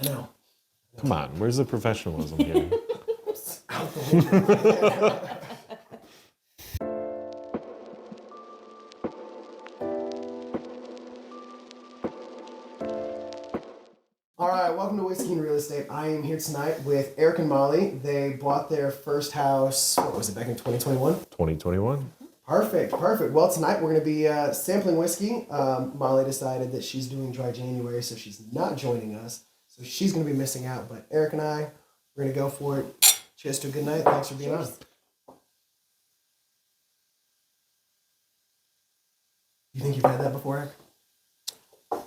I know. Come on, where's the professionalism here? Out the window. All right, welcome to Whiskey and Real Estate. I am here tonight with Eric and Molly. They bought their first house, what was it, back in 2021? 2021. Perfect. Well, tonight we're going to be sampling whiskey. Molly decided that she's doing dry January, so she's not joining us. So she's going to be missing out. But Eric and I, we're going to go for it. Cheers to a good night. Thanks for being on. You think you've had that before, Eric?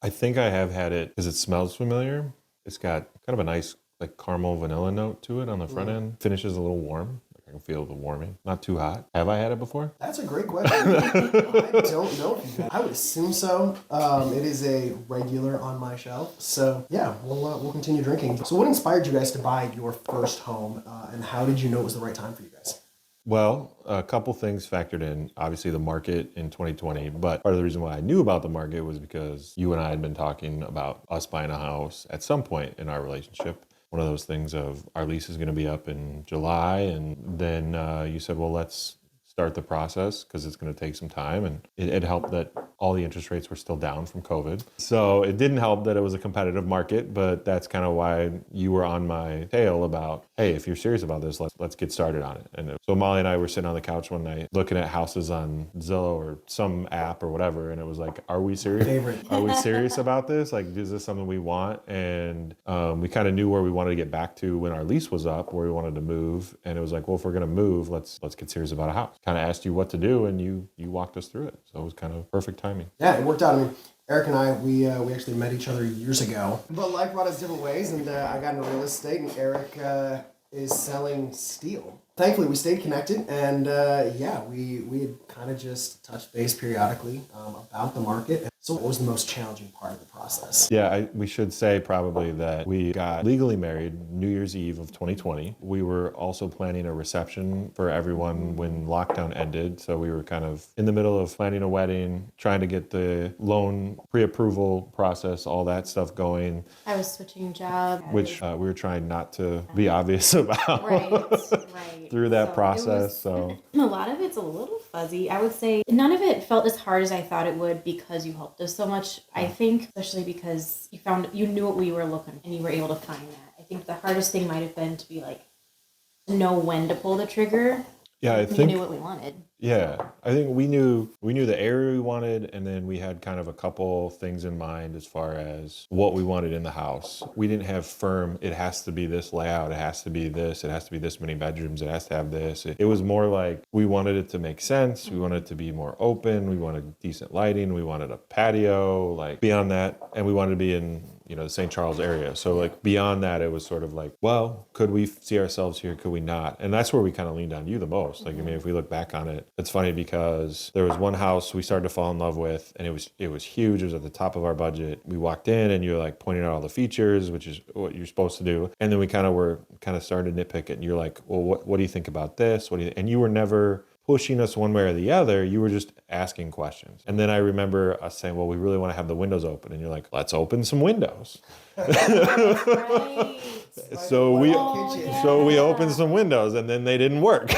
I think I have had it because it smells familiar. It's got kind of a nice like caramel vanilla note to it on the front end. Finishes a little warm. I can feel the warming. Not too hot. Have I had it before? That's a great question. I don't know if you have. I would assume so. It is a regular on my shelf. So yeah, we'll continue drinking. So what inspired you guys to buy your first home, and how did you know it was the right time for you guys? Well, a couple things factored in. Obviously, the market in 2020, but part of the reason why I knew about the market was because you and I had been talking about us buying a house at some point in our relationship. One of those things of our lease is going to be up in July, and then you said, well, let's start the process because it's going to take some time. And it helped that all the interest rates were still down from COVID. So it didn't help that it was a competitive market, but that's kind of why you were on my tail about, hey, if you're serious about this, let's get started on it. And so Molly and I were sitting on the couch one night looking at houses on Zillow or some app or whatever. And it was like, are we serious? Are we serious about this? Like, is this something we want? And we kind of knew where we wanted to get back to when our lease was up, where we wanted to move. And it was like, well, if we're going to move, let's get serious about a house. Kind of asked you what to do, and you walked us through it. So it was kind of perfect timing. Yeah, it worked out. I mean, Eric and I, we actually met each other years ago, but life brought us different ways, and I got into real estate, and Eric is selling steel. Thankfully, we stayed connected, and we had kind of just touched base periodically about the market. So what was the most challenging part of the process? Yeah, we should say probably that we got legally married New Year's Eve of 2020. We were also planning a reception for everyone when lockdown ended. So we were kind of in the middle of planning a wedding, trying to get the loan pre-approval process, all that stuff going. I was switching jobs. Which we were trying not to be obvious about. Right. Through that process. So a lot of it's a little fuzzy. I would say none of it felt as hard as I thought it would because you helped us so much. I think especially because you knew what we were looking for and you were able to find that. I think the hardest thing might have been to be like to know when to pull the trigger. Yeah, I think we knew what we wanted. Yeah, I think we knew the area we wanted, and then we had kind of a couple things in mind as far as what we wanted in the house. We didn't have firm, it has to be this layout, it has to be this, it has to be this many bedrooms, it has to have this. It was more like we wanted it to make sense, we wanted it to be more open, we wanted decent lighting, we wanted a patio, like beyond that, and we wanted to be in the St. Charles area. So like beyond that, it was sort of like, well, could we see ourselves here? Could we not? And that's where we kind of leaned on you the most. Like, I mean, if we look back on it, it's funny because there was one house we started to fall in love with, and it was huge. It was at the top of our budget. We walked in and you're like pointing out all the features, which is what you're supposed to do. And then we kind of started to nitpick it, and you're like, well, what do you think about this? And you were never pushing us one way or the other. You were just asking questions. And then I remember us saying, well, we really want to have the windows open. And you're like, let's open some windows. Right. So we opened some windows, and then they didn't work.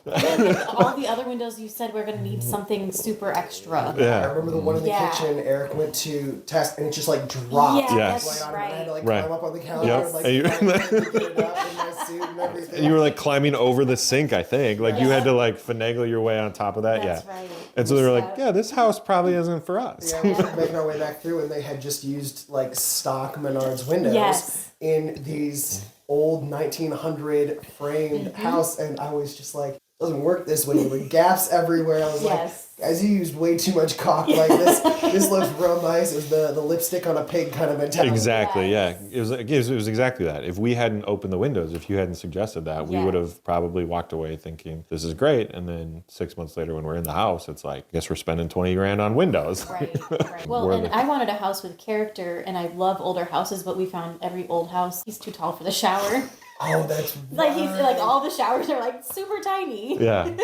And all the other windows you said we're going to need something super extra. Yeah. I remember the one in the kitchen Eric went to test, and it just like dropped. Yeah, Yes. that's Right on, right. and I had to like Right. climb up on the counter Yep. and like And you- get it up in my suit and everything. You were like climbing over the sink, I think. Like you had to like finagle your way on top of that. That's yeah. right. And so they were like, yeah, this house probably isn't for us. Yeah, we were making our way back through, and they had just used like stock Menards windows Yes. in these old 1900 framed house, and I was just like, doesn't work this way. There were gaps everywhere. I was like, guys, you used way too much caulk. Like this looks real nice. It was the lipstick on a pig kind of mentality. Exactly. Yes. Yeah. It was exactly that. If we hadn't opened the windows, if you hadn't suggested that, we would have probably walked away thinking this is great. And then 6 months later, when we're in the house, it's like, I guess we're spending 20 grand on windows. Right. Well, and I wanted a house with character, and I love older houses, but we found every old house, he's too tall for the shower. Oh, that's Like he's like all the showers are like super tiny. Yeah.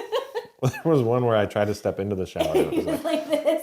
There was one where I tried to step into the shower. And it was like, Like this.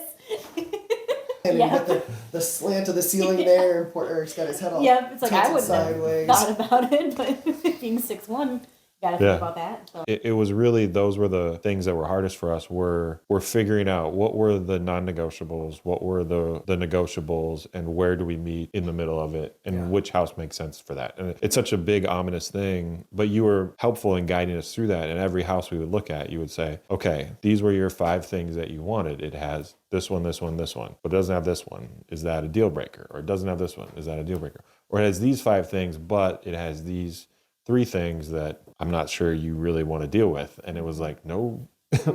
And Yeah. you get the slant of the ceiling there, and poor Eric's got his head all Yep, it's like I tilted wouldn't sideways. have thought about it, but being 6'1", gotta think Yeah. about that. So. It was really, those were the things that were hardest for us, were figuring out what were the non-negotiables, what were the negotiables, and where do we meet in the middle of it, and which house makes sense for that. And it's such a big ominous thing, but you were helpful in guiding us through that. And every house we would look at, you would say, okay, these were your 5 things that you wanted. It has this one, this one, this one, but it doesn't have this one. Is that a deal breaker? Or it doesn't have this one. Is that a deal breaker? Or it has these 5 things, but it has these 3 things that I'm not sure you really want to deal with. And it was like, no,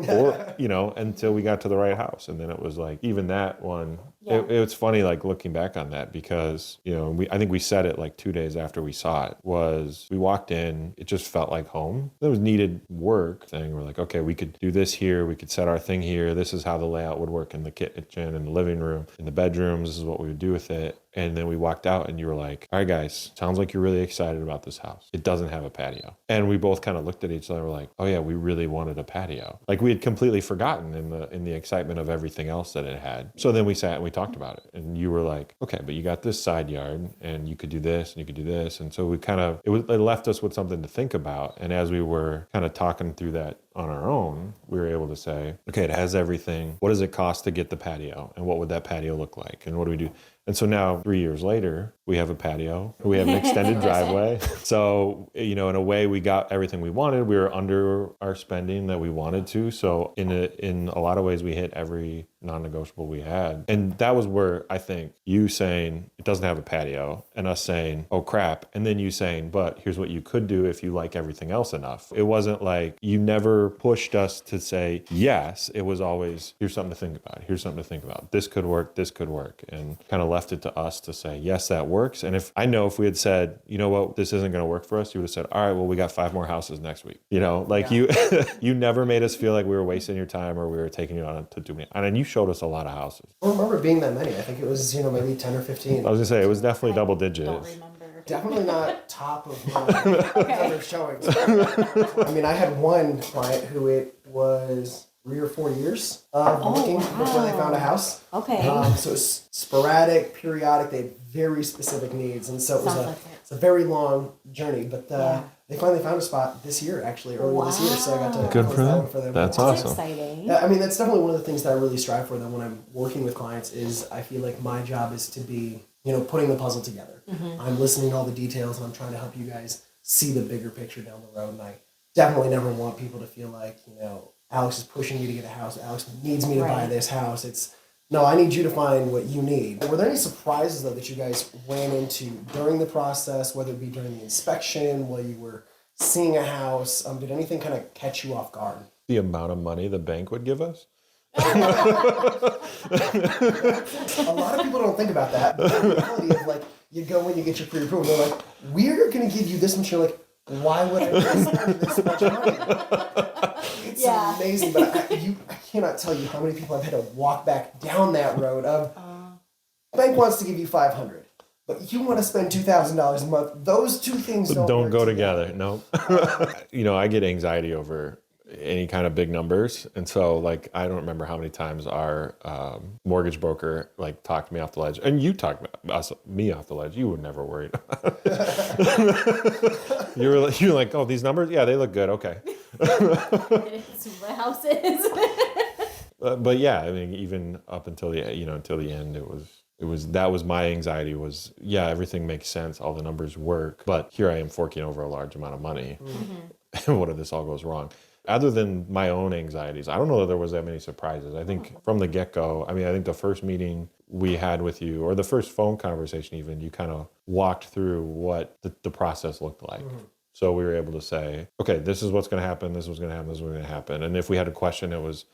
or, until we got to the right house. And then it was like, even that one, it's funny, like looking back on that, because, I think we said it like 2 days after we saw it, was we walked in, it just felt like home. There was needed work thing. We're like, okay, we could do this here. We could set our thing here. This is how the layout would work in the kitchen, in the living room, in the bedrooms. This is what we would do with it. And then we walked out and you were like, all right, guys, sounds like you're really excited about this house. It doesn't have a patio. And we both kind of looked at each other and were like, oh yeah, we really wanted a patio. Like we had completely forgotten in the excitement of everything else that it had. So then we sat and we talked about it. And you were like, okay, but you got this side yard and you could do this and you could do this. And so we kind of, it left us with something to think about. And as we were kind of talking through that on our own, we were able to say, okay, it has everything. What does it cost to get the patio? And what would that patio look like? And what do we do? And so now 3 years later, we have a patio, we have an extended driveway. So, in a way, we got everything we wanted. We were under our spending that we wanted to. So in a lot of ways, we hit every non-negotiable we had. And that was where I think you saying it doesn't have a patio and us saying, oh crap. And then you saying, but here's what you could do if you like everything else enough. It wasn't like you never pushed us to say yes. It was always, here's something to think about. Here's something to think about. This could work. This could work. And kind of left it to us to say, yes, that works. And if we had said, you know what, this isn't going to work for us, you would have said, all right, well, we got 5 more houses next week. You never made us feel like we were wasting your time or we were taking you on to do many. And then you showed us a lot of houses. I don't remember being that many. I think it was, maybe 10 or 15. I was going to say, it was definitely double digits. Don't remember. Definitely not top of my other showings. I mean, I had one client who it was 3 or 4 years of looking before they found a house. Okay. So it was sporadic, periodic. They had very specific needs. And so it was it's a very long journey. But they finally found a spot this year, actually, earlier this year. So I got to Good close for that them. one for them. That's That's awesome. exciting. I mean, that's definitely one of the things that I really strive for, though, when I'm working with clients, is I feel like my job is to be, putting the puzzle together. Mm-hmm. I'm listening to all the details, and I'm trying to help you guys see the bigger picture down the road. And I definitely never want people to feel like, Alex is pushing you to get a house. Alex needs me to buy this house. It's, no, I need you to find what you need. Were there any surprises, though, that you guys ran into during the process, whether it be during the inspection, while you were seeing a house? Did anything kind of catch you off guard? The amount of money the bank would give us? A lot of people don't think about that. But the reality of, like, you go in, you get your pre-approval, they're like, we're going to give you this much. You're like, why would I spend this much money? It's amazing, but I cannot tell you how many people I've had to walk back down that road of, bank wants to give you $500, but you want to spend $2,000 a month. Those two things don't go together. No. I get anxiety over any kind of big numbers. And so, like, I don't remember how many times our mortgage broker, like, talked me off the ledge. And you talked me off the ledge. You were never worried. you were like, oh, these numbers? Yeah, they look good. Okay. It's what a house is. But yeah, I mean, even up until the end, that was my anxiety was, yeah, everything makes sense. All the numbers work. But here I am forking over a large amount of money. Mm-hmm. And what if this all goes wrong? Other than my own anxieties, I don't know that there was that many surprises. I think from the get-go, I think the first meeting we had with you, or the first phone conversation even, you kind of walked through what the process looked like. Mm-hmm. So we were able to say, okay, this is what's going to happen, this is what's going to happen, this is what's going to happen. And if we had a question, it was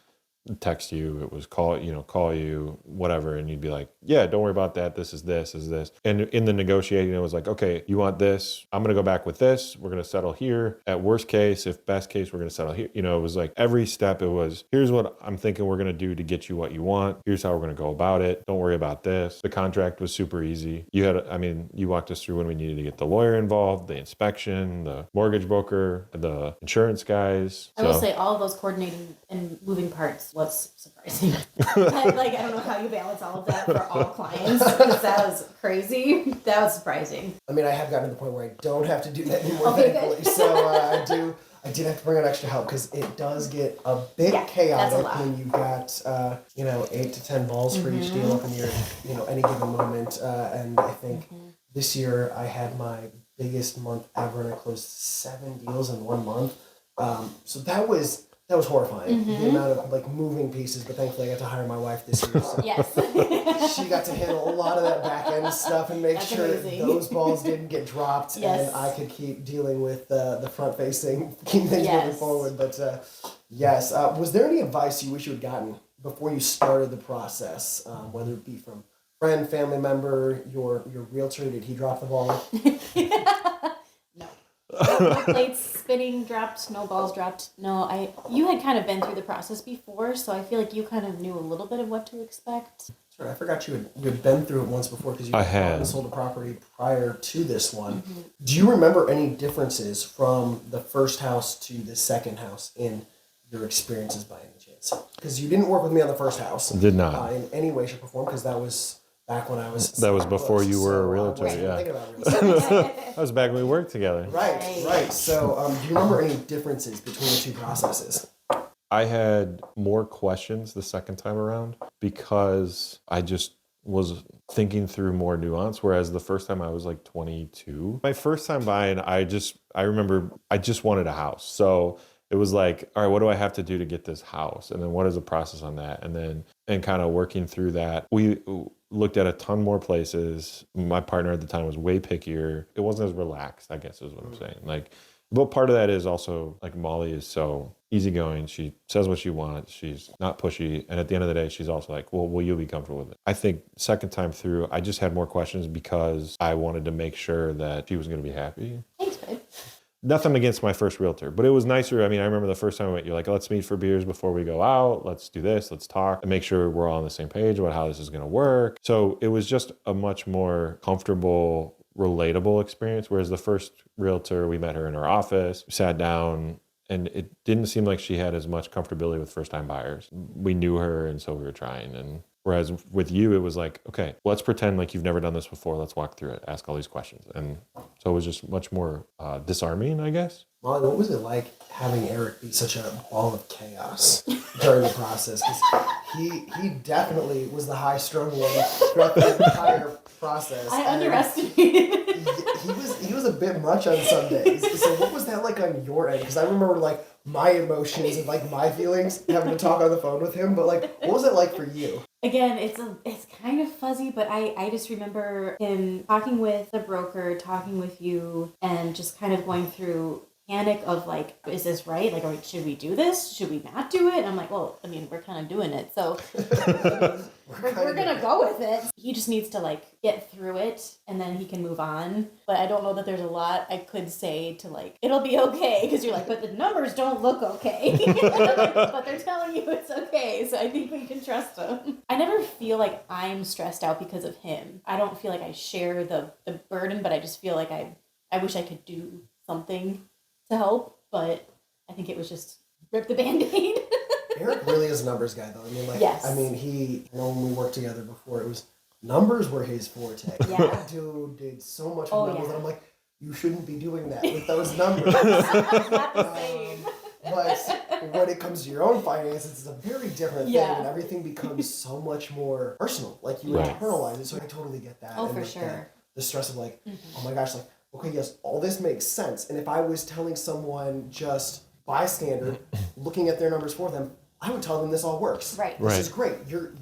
text you, it was call you, whatever, and you'd be like, yeah, don't worry about that, this is this. And in the negotiating, it was like, okay, you want this, I'm gonna go back with this, we're gonna settle here. At worst case, if best case, we're gonna settle here. It was like every step, it was, here's what I'm thinking we're gonna do to get you what you want, here's how we're gonna go about it, don't worry about this. The contract was super easy. You walked us through when we needed to get the lawyer involved, the inspection, the mortgage broker, the insurance guys. I will say all of those coordinating and moving parts what's surprising. Like, I don't know how you balance all of that for all clients, because that was crazy. That was surprising. I mean, I have gotten to the point where I don't have to do that anymore, Okay, thankfully. good. So I did have to bring on extra help because it does get a bit chaotic lot. when you've got 8 to 10 balls for each deal up in your any given moment. And I think this year I had my biggest month ever, and I closed 7 deals in 1 month. So that was horrifying, the amount of like moving pieces. But thankfully, I got to hire my wife this year, so Yes. she got to handle a lot of that back end stuff and make That's sure amazing. those balls didn't get dropped, Yes. and I could keep dealing with the front facing, keep things moving forward. But yes, was there any advice you wish you had gotten before you started the process, whether it be from friend, family member, your realtor? Did he drop the ball? No plates spinning dropped, no balls dropped. No, you had kind of been through the process before, so I feel like you kind of knew a little bit of what to expect. Sorry, I forgot you had been through it once before because you had sold a property prior to this one. Do you remember any differences from the first house to the second house in your experiences by any chance? Because you didn't work with me on the first house. Did not. In any way, shape, or form, because that was back when I was... That was before you were a realtor, yeah. Thinking about real estate. That was back when we worked together. Right. So do you remember any differences between the two processes? I had more questions the second time around because I just was thinking through more nuance, whereas the first time I was like 22. My first time buying, I remember I just wanted a house. So it was like, all right, what do I have to do to get this house? And then what is the process on that? And kind of working through that. We looked at a ton more places. My partner at the time was way pickier. It wasn't as relaxed, I guess is what I'm saying. Like, but part of that is also like Molly is so easygoing. She says what she wants. She's not pushy. And at the end of the day, she's also like, well, will you be comfortable with it? I think second time through, I just had more questions because I wanted to make sure that she was going to be happy. Thanks, babe. Nothing against my first realtor, but it was nicer. I mean, I remember the first time I went, you're like, let's meet for beers before we go out. Let's do this. Let's talk and make sure we're all on the same page about how this is going to work. So it was just a much more comfortable, relatable experience. Whereas the first realtor, we met her in her office, sat down, and it didn't seem like she had as much comfortability with first time buyers. We knew her, and so we were trying. And whereas with you, it was like, okay, let's pretend like you've never done this before. Let's walk through it, ask all these questions. And so it was just much more disarming, I guess. Molly, what was it like having Eric be such a ball of chaos during the process? Because he definitely was the high-strung one throughout the entire process. I underestimated. He was a bit much on some days. So what was that like on your end? Because I remember like my emotions and like my feelings having to talk on the phone with him. But like, what was it like for you? Again, it's kind of fuzzy, but I just remember him talking with the broker, talking with you, and just kind of going through panic of like, is this right? Like, should we do this? Should we not do it? And I'm like, well, I mean, we're kind of doing it, so we're gonna go with it. He just needs to like get through it, and then he can move on. But I don't know that there's a lot I could say to like, it'll be okay, because you're like, but the numbers don't look okay. But they're telling you it's okay, so I think we can trust him. I never feel like I'm stressed out because of him. I don't feel like I share the burden, but I just feel like I wish I could do something to help, but I think it was just rip the Band-Aid. Eric really is a numbers guy, though. I mean, like, yes. I mean, when we worked together before, it was numbers were his forte. Yeah. That dude did so much with numbers that I'm like, you shouldn't be doing that with those numbers. Not the same. But when it comes to your own finances, it's a very different thing, and everything becomes so much more personal. Like, you internalize it, so I totally get that. Oh, and for like sure. The stress of like, oh my gosh, like, okay, yes, all this makes sense. And if I was telling someone just bystander, looking at their numbers for them, I would tell them this all works. Right. This is great. You're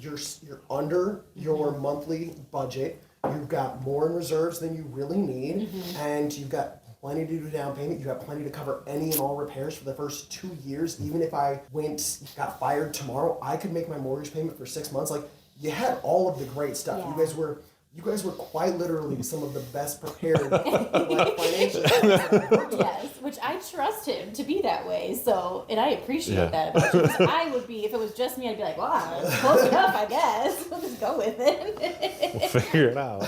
under your monthly budget. You've got more in reserves than you really need, and you've got plenty to do down payment. You've got plenty to cover any and all repairs for the first 2 years. Even if I got fired tomorrow, I could make my mortgage payment for 6 months. Like, you had all of the great stuff. Yeah. You guys were quite literally some of the best prepared like, financially. Yes, which I trust him to be that way. So, and I appreciate that about you. 'Cause I would be, if it was just me, I'd be like, wow, it's close enough, I guess. We'll just go with it. We'll figure it out.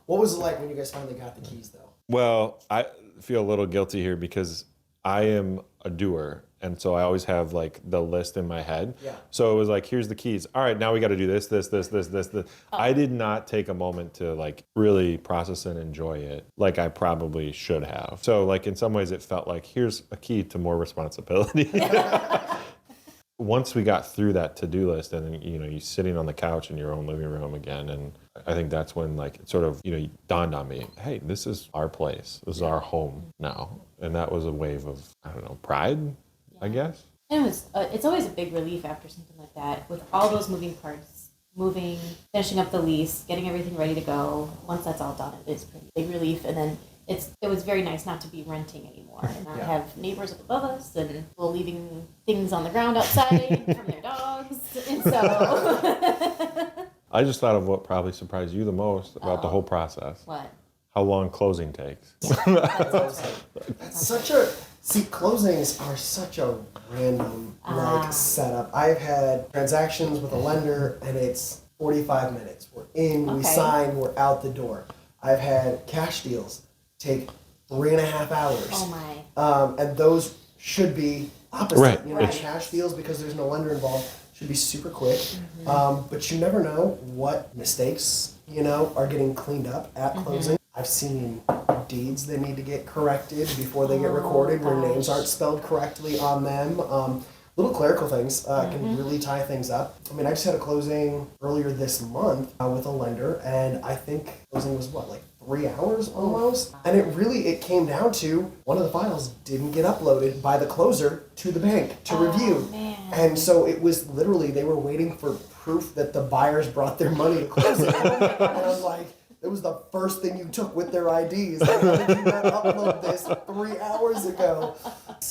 What was it like when you guys finally got the keys, though? Well, I feel a little guilty here because I am a doer And so I always have like the list in my head. Yeah. So it was like, here's the keys. All right, now we got to do this. I did not take a moment to like really process and enjoy it like I probably should have. So like in some ways it felt like here's a key to more responsibility. Once we got through that to-do list and you're sitting on the couch in your own living room again, and I think that's when like it sort of dawned on me, hey, this is our place, this is our home now. And that was a wave of, I don't know, pride, I guess. And it's always a big relief after something like that, with all those moving parts, finishing up the lease, getting everything ready to go. Once that's all done, it is pretty big relief. And then it was very nice not to be renting anymore and not have neighbors up above us and people leaving things on the ground outside from their dogs. And so I just thought of what probably surprised you the most about the whole process. What? How long closing takes. Closings are such a random setup. I've had transactions with a lender and it's 45 minutes. We're in, we sign, we're out the door. I've had cash deals take 3.5 hours. Oh my. And those should be opposite. Right. Cash deals, because there's no lender involved, should be super quick. But you never know what mistakes, are getting cleaned up at closing. I've seen deeds that need to get corrected before they get recorded, where names aren't spelled correctly on them. Little clerical things can really tie things up. I mean, I just had a closing earlier this month with a lender, and I think closing was 3 hours almost. And it came down to one of the files didn't get uploaded by the closer to the bank to review. Man. And so it was literally, they were waiting for proof that the buyers brought their money to closing. And I was like, it was the first thing you took with their IDs. Like, how did you not upload this 3 hours ago?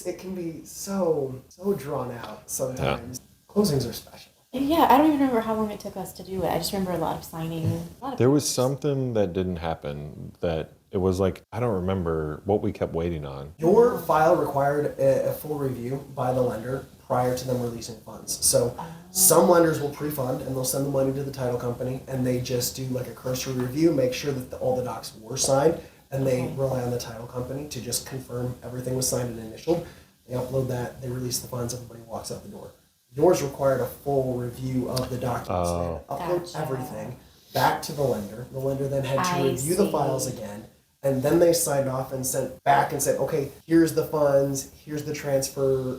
It can be so drawn out sometimes. Yeah. Closings are special. Yeah, I don't even remember how long it took us to do it. I just remember a lot of signing. There was something that didn't happen that it was like, I don't remember what we kept waiting on. Your file required a full review by the lender prior to them releasing funds. So some lenders will pre-fund and they'll send the money to the title company and they just do like a cursory review, make sure that all the docs were signed, and they rely on the title company to just confirm everything was signed and initialed. They upload that, they release the funds, everybody walks out the door. Yours required a full review of the documents. They upload everything back to the lender. The lender then had to review the files again. And then they signed off and sent back and said, okay, here's the funds, here's the transfer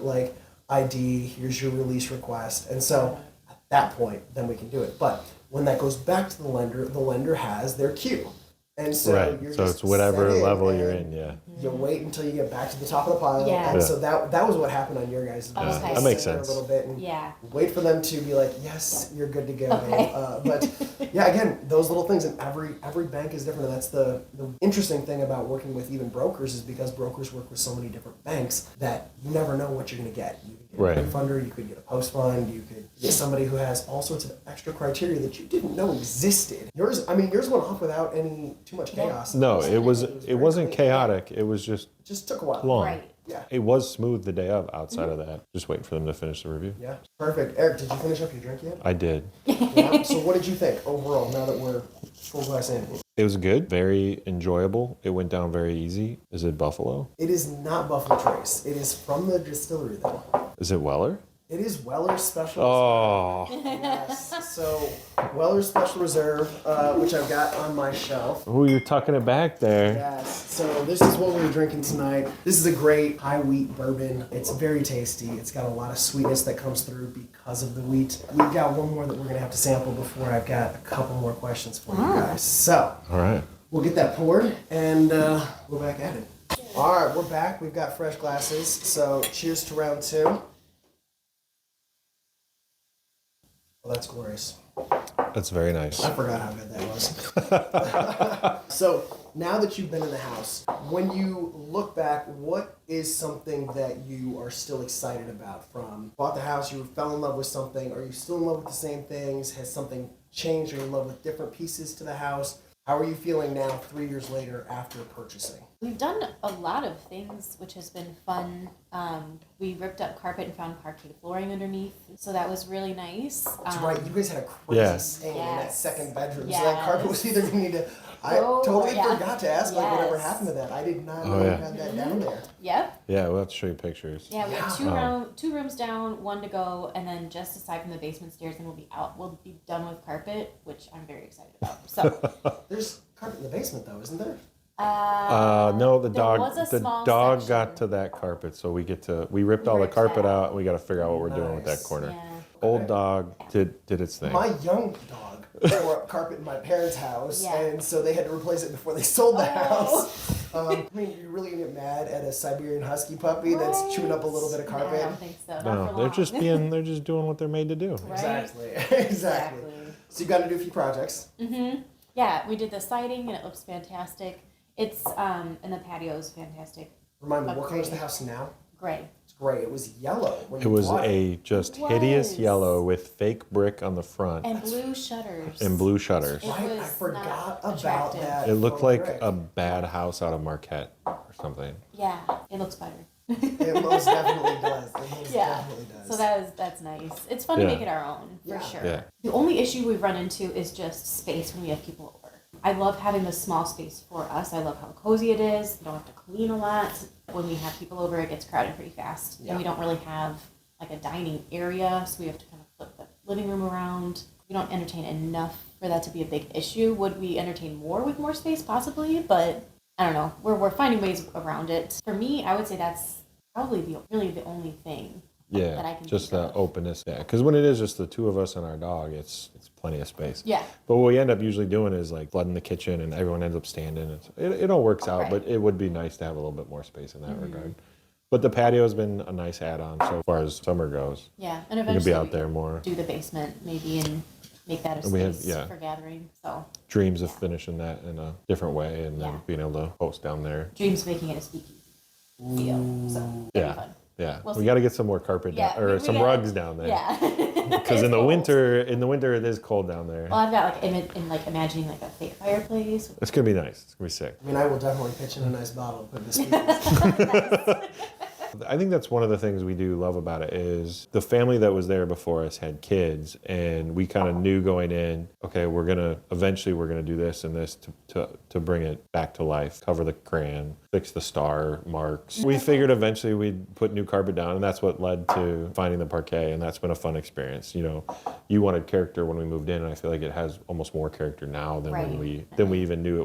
ID, here's your release request. And so at that point, then we can do it. But when that goes back to the lender has their queue. And so you're so just it's whatever level you're in, You wait until you get back to the top of the pile. Yeah. And so that was what happened on your guys' Okay. That makes sense. A little bit and wait for them to be like, yes, you're good to go. Okay. But yeah, again, those little things, and every bank is different. And that's the interesting thing about working with even brokers, is because brokers work with so many different banks that you never know what you're going to get. You could get a refunder, you could get a post fund, you could get somebody who has all sorts of extra criteria that you didn't know existed. Yours went off without any too much chaos. No, it wasn't chaotic. It was just took a while. Long. Right. Yeah. It was smooth the day of. Outside of that, just waiting for them to finish the review. Yeah. Perfect. Eric, did you finish up your drink yet? I did. Yeah. So what did you think overall, now that we're full glass in? It was good. Very enjoyable. It went down very easy. Is it Buffalo? It is not Buffalo Trace. It is from the distillery, though. Is it Weller? It is Weller's Special Oh. Yes. So Weller's Special Reserve, which I've got on my shelf. Oh, you're tucking it back there. Yes. So this is what we're drinking tonight. This is a great high wheat bourbon. It's very tasty. It's got a lot of sweetness that comes through because of the wheat. We've got one more that we're going to have to sample before I've got a couple more questions for you guys. So All right. we'll get that poured and we're back at it. All right, we're back. We've got fresh glasses. So cheers to round 2. Well, that's glorious. That's very nice. I forgot how good that was. So now that you've been in the house, when you look back, what is something that you are still excited about from bought the house, you fell in love with something, are you still in love with the same things? Has something changed? Are you in love with different pieces to the house? How are you feeling now 3 years later after purchasing? We've done a lot of things, which has been fun. We ripped up carpet and found parquet flooring underneath, so that was really nice. That's right. You guys had a crazy stain in that Yes. second bedroom, so that carpet was either going to need to I totally yeah. forgot to ask like whatever Yes. happened to that. I did not Oh, know yeah. you had that down there. Yep. Yeah, we'll have to show you pictures. Yeah, we have Yeah. two rooms down, one to go, and then just aside from the basement stairs, and we'll be out. We'll be done with carpet, which I'm very excited about. So, There's carpet in the basement though, isn't there? No, the there dog. was a The small dog section. got to that carpet, so we ripped all the ripped carpet that out, and we got to figure out what we're doing with that Nice. corner. Yeah. Old dog did its thing. My young dog tore up carpet in my parents' house, Yeah. and so they had to replace it before they sold the Oh. house. I mean, you're really gonna get mad at a Siberian Husky puppy that's chewing up a little bit of No, I carpet. don't think so. Not No, for they're long. they're just doing what they're made to do. Right? Exactly. Exactly. So you got to do a few projects. Yeah, we did the siding, and it looks fantastic. It's and the patio is fantastic. Remind me, what color is Upgrading. the house now? Gray. It's gray. It was yellow when It you was bought it. a just It hideous was. yellow with fake brick on the front And blue shutters. and blue shutters. It Right, I was forgot not about attractive. that. It looked from like brick. a bad house out of Marquette or something. Yeah, it looks better. It most definitely does. It most Yeah. definitely does. So that's nice. It's fun Yeah. to make it our own, for Yeah. sure. Yeah. The only issue we've run into is just space when we have people over. I love having the small space for us. I love how cozy it is. You don't have to clean a lot. When we have people over, it gets crowded pretty fast. Yeah. And we don't really have like a dining area, so we have to kind of flip the living room around. We don't entertain enough for that to be a big issue. Would we entertain more with more space? Possibly, but I don't know. We're finding ways around it. For me, I would say that's probably really the only thing that I Yeah, can just think the of. openness. Yeah, because when it is just the two of us and our dog, it's plenty of space. Yeah. But what we end up usually doing is like flooding the kitchen, and everyone ends up standing. It all works out, Right. but it would be nice to have a little bit more space in that regard. But the patio has been a nice add-on so far as summer goes. Yeah, and We can eventually be out there more. do the basement maybe and make that a And we have- space yeah. for gathering. So Dreams of finishing that in a different way, and then Yeah. being able to host down there. dreams making it a speakeasy feel. So it'll Yeah. be fun. Yeah, We'll we see. got to get some more carpet Yeah, down, or we some gotta- rugs down there. Yeah. Because in the winter, it is cold down there. Well, I've got like in like imagining like a fake fireplace. It's gonna be nice. It's gonna be sick. I mean, I will definitely pitch in a nice bottle and put this speakers. I think that's one of the things we do love about it is the family that was there before us had kids, and we kind of knew going in, okay, we're gonna do this and this to bring it back to life, cover the crayon, fix the star marks. We figured eventually we'd put new carpet down, and that's what led to finding the parquet, and that's been a fun experience. You know, you wanted character when we moved in, and I feel like it has almost more character now than when Right. we even knew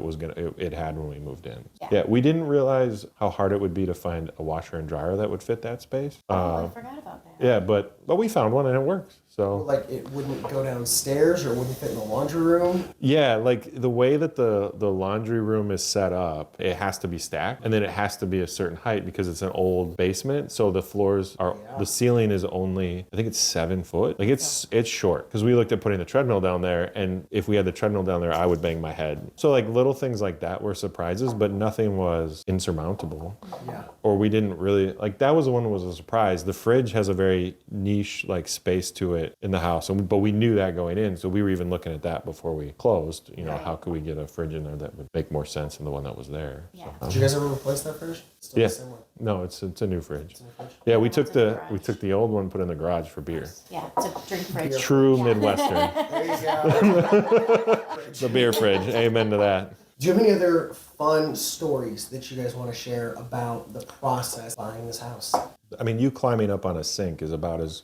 it had when we moved in. Yeah. Yeah, we didn't realize how hard it would be to find a washer and dryer that would fit that space. I forgot about that. Yeah, but we found one and it works. So Like it wouldn't go downstairs or wouldn't fit in the laundry room. yeah, like the way that the laundry room is set up, it has to be stacked, and then it has to be a certain height because it's an old basement. So the floors are the ceiling is only, I think it's 7 foot. Like it's short because we looked at putting the treadmill down there, and if we had the treadmill down there, I would bang my head. So like little things like that were surprises, but nothing was insurmountable. Yeah. Or we didn't really like that was the one that was a surprise. The fridge has a very niche like space to it in the house, but we knew that going in, so we were even looking at that before we closed. You know, Right. how could we get a fridge in there that would make more sense than the one that was there? Yeah. Did you guys ever replace that fridge? Still Yeah. the same one. No, it's a new fridge. It's in the fridge. Yeah, we Yeah, took it's in the the we garage. took the old one, put it in the garage for beer. Yeah, it's a drink fridge. True Yeah. Midwestern, There you go. the beer fridge. Amen to that. Do you have any other fun stories that you guys want to share about the process of buying this house? I mean, you climbing up on a sink is about as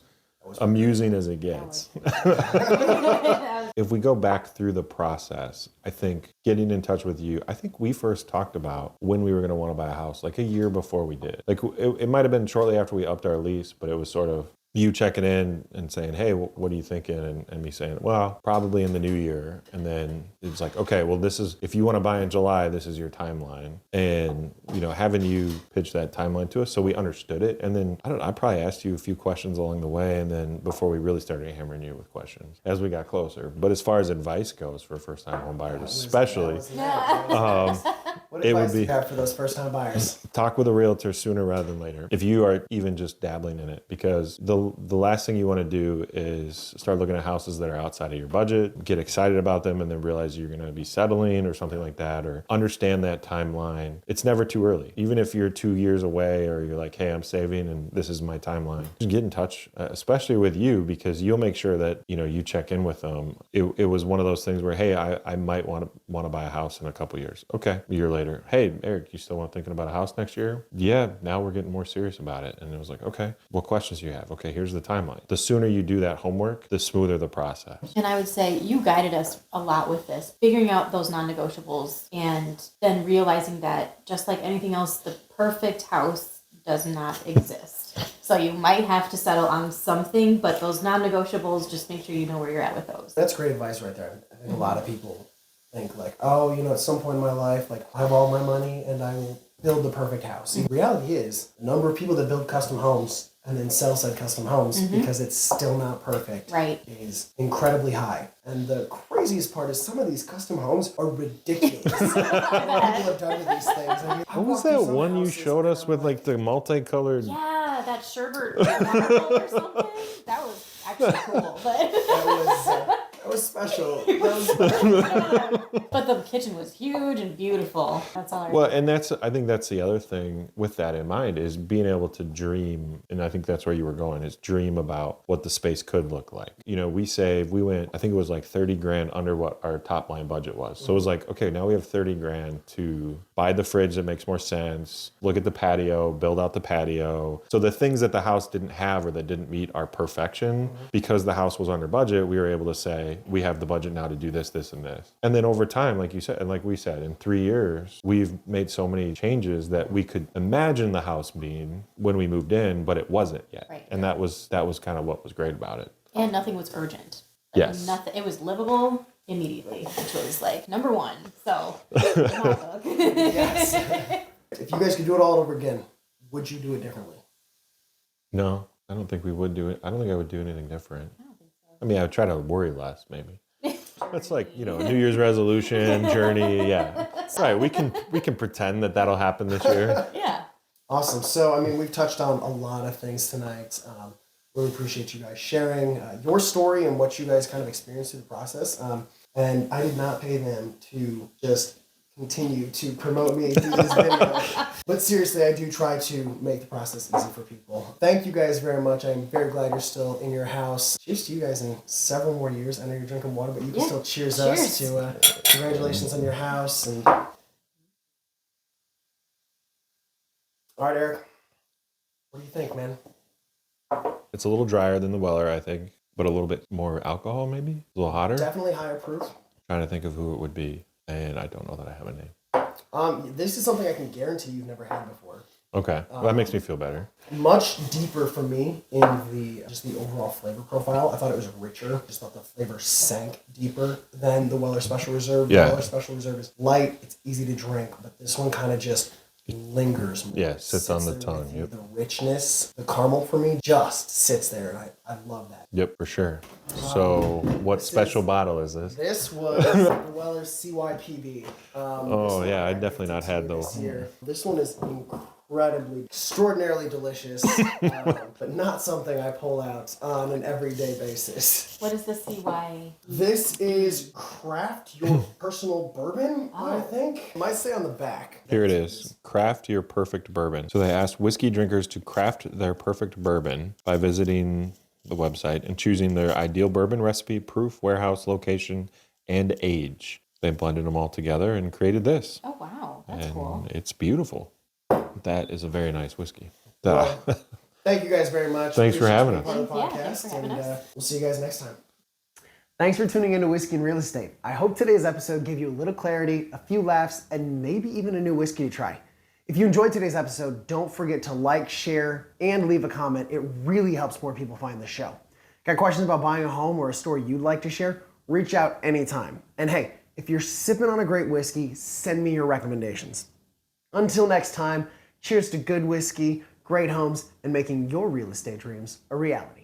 amusing as it gets. If we go back through the process, I think getting in touch with you, I think we first talked about when we were going to want to buy a house, like a year before we did. Like it might have been shortly after we upped our lease, but it was sort of you checking in and saying, hey, what are you thinking? And me saying, well, probably in the new year. And then it's like, okay, well, this is, if you want to buy in July, this is your timeline. And, you know, having you pitch that timeline to us so we understood it. And then, I probably asked you a few questions along the way. And then before we really started hammering you with questions as we got closer. But as far as advice goes for first-time home buyers, especially, What It would advice do be- you have for those first-time buyers? Talk with a realtor sooner rather than later if you are even just dabbling in it, because the last thing you want to do is start looking at houses that are outside of your budget, get excited about them, and then realize you're going to be settling or something like that, or understand that timeline. It's never too early. Even if you're 2 years away or you're like, hey, I'm saving and this is my timeline, just get in touch, especially with you, because you'll make sure that, you check in with them. It was one of those things where, hey, I might want to buy a house in a couple years. Okay. A year later, hey, Eric, you still thinking about a house next year? Yeah, now we're getting more serious about it. And it was like, okay, what questions do you have? Okay, here's the timeline. The sooner you do that homework, the smoother the process. And I would say you guided us a lot with this, figuring out those non-negotiables and then realizing that just like anything else, the perfect house does not exist. So you might have to settle on something, but those non-negotiables, just make sure you know where you're at with those. That's great advice right there. I think a lot of people think like, oh, at some point in my life, like I have all my money and I will build the perfect house. The reality is, the number of people that build custom homes and then sell said custom homes because it's still not perfect is incredibly high. And the craziest part is some of these custom homes are ridiculous. What people have done to these things. What was that one you showed us with like the multicolored? Yeah, that Sherbert marble or something. That was actually cool, but That was special. but the kitchen was huge and beautiful. That's all. Well, and I think that's the other thing with that in mind is being able to dream. And I think that's where you were going, is dream about what the space could look like. We went, I think it was like 30 grand under what our top line budget was. So it was like, okay, now we have 30 grand to buy the fridge that makes more sense, look at the patio, build out the patio. So the things that the house didn't have or that didn't meet our perfection, because the house was under budget, we were able to say, we have the budget now to do this, this, and this. And then over time, like you said, and like we said, in 3 years, we've made so many changes that we could imagine the house being when we moved in, but it wasn't yet. Right. And that was kind of what was great about it. And nothing was urgent. Yes. Nothing. It was livable immediately, which was like number one. So, yes. If you guys could do it all over again, would you do it differently? No, I don't think we would do it. I don't think I would do anything different. I mean, I would try to worry less, maybe. That's like, a New Year's resolution, journey, yeah. Right, we can pretend that that'll happen this year. Yeah. Awesome. So, we've touched on a lot of things tonight. Really appreciate you guys sharing your story and what you guys kind of experienced through the process. And I did not pay them to just continue to promote me through this video. But seriously, I do try to make the process easy for people. Thank you guys very much. I'm very glad you're still in your house. Cheers to you guys in several more years. I know you're drinking water, but you can still cheers us to congratulations on your house. And all right, Eric, what do you think, man? It's a little drier than the Weller, I think, but a little bit more alcohol, maybe? A little hotter? Definitely higher proof. Trying to think of who it would be, and I don't know that I have a name. This is something I can guarantee you've never had before. Okay, well, that makes me feel better. Much deeper for me in the overall flavor profile. I thought it was richer. Just thought the flavor sank deeper than the Weller Special Reserve. Yeah. The Weller Special Reserve is light. It's easy to drink, but this one kind of just lingers more. Yeah, sits on the there tongue. with you. Yep. The richness, the caramel for me just sits there, and I love that. Yep, for sure. So, what special bottle is this? This was the Weller CYPB. Oh, yeah, I definitely not had those. This one is extraordinarily delicious, but not something I pull out on an everyday basis. What is the CY? This is Craft Your Personal Bourbon, I think. It might say on the back. Here it is. Craft your perfect bourbon. So they asked whiskey drinkers to craft their perfect bourbon by visiting the website and choosing their ideal bourbon recipe, proof, warehouse, location, and age. They blended them all together and created this. Oh, wow. That's and cool. It's beautiful. That is a very nice whiskey. Well, thank you guys very much. Thanks for having us. Part of the Yeah, podcast, thanks for having us. We'll see you guys next time. Thanks for tuning into Whiskey and Real Estate. I hope today's episode gave you a little clarity, a few laughs, and maybe even a new whiskey to try. If you enjoyed today's episode, don't forget to like, share, and leave a comment. It really helps more people find the show. Got questions about buying a home or a store you'd like to share? Reach out anytime. And hey, if you're sipping on a great whiskey, send me your recommendations. Until next time, cheers to good whiskey, great homes, and making your real estate dreams a reality.